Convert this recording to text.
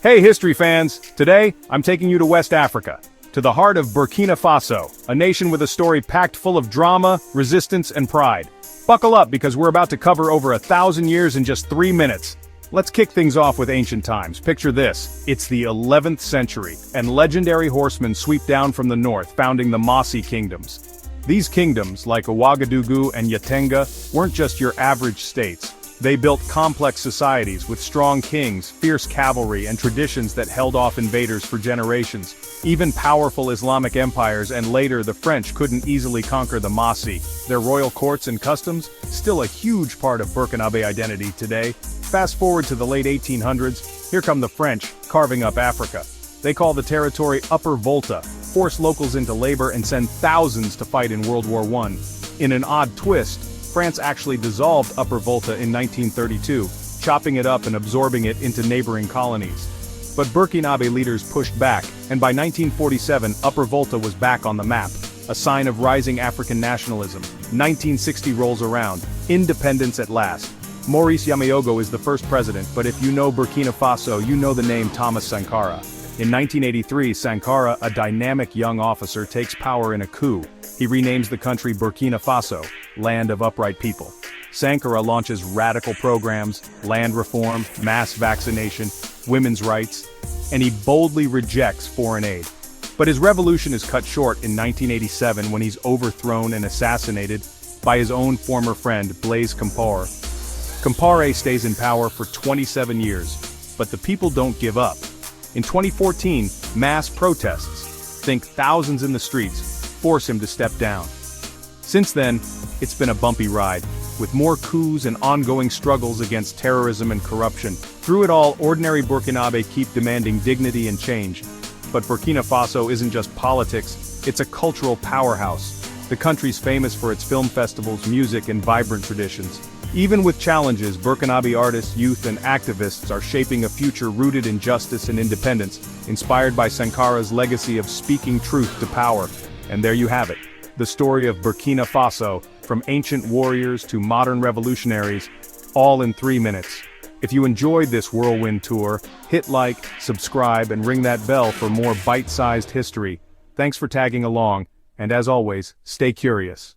Hey history fans! Today, I'm taking you to West Africa, to the heart of Burkina Faso, a nation with a story packed full of drama, resistance, and pride. Buckle up because we're about to cover over 1,000 years in just 3 minutes. Let's kick things off with ancient times. Picture this. It's the 11th century, and legendary horsemen sweep down from the north, founding the Mossi kingdoms. These kingdoms, like Ouagadougou and Yatenga, weren't just your average states. They built complex societies with strong kings, fierce cavalry, and traditions that held off invaders for generations. Even powerful Islamic empires and later the French couldn't easily conquer the Mossi. Their royal courts and customs, still a huge part of Burkinabe identity today. Fast forward to the late 1800s, here come the French, carving up Africa. They call the territory Upper Volta, force locals into labor and send thousands to fight in World War I. In an odd twist, France actually dissolved Upper Volta in 1932, chopping it up and absorbing it into neighboring colonies. But Burkinabe leaders pushed back, and by 1947 Upper Volta was back on the map, a sign of rising African nationalism. 1960 rolls around, independence at last. Maurice Yameogo is the first president, but if you know Burkina Faso, you know the name Thomas Sankara. In 1983, Sankara, a dynamic young officer, takes power in a coup. He renames the country Burkina Faso, Land of Upright People. Sankara launches radical programs, land reform, mass vaccination, women's rights, and he boldly rejects foreign aid. But his revolution is cut short in 1987 when he's overthrown and assassinated by his own former friend Blaise Compaoré. Compaoré stays in power for 27 years, but the people don't give up. In 2014, mass protests, think thousands in the streets, force him to step down. Since then, it's been a bumpy ride, with more coups and ongoing struggles against terrorism and corruption. Through it all, ordinary Burkinabe keep demanding dignity and change. But Burkina Faso isn't just politics, it's a cultural powerhouse. The country's famous for its film festivals, music, and vibrant traditions. Even with challenges, Burkinabe artists, youth, and activists are shaping a future rooted in justice and independence, inspired by Sankara's legacy of speaking truth to power. And there you have it, the story of Burkina Faso, from ancient warriors to modern revolutionaries, all in 3 minutes. If you enjoyed this whirlwind tour, hit like, subscribe, and ring that bell for more bite-sized history. Thanks for tagging along, and as always, stay curious.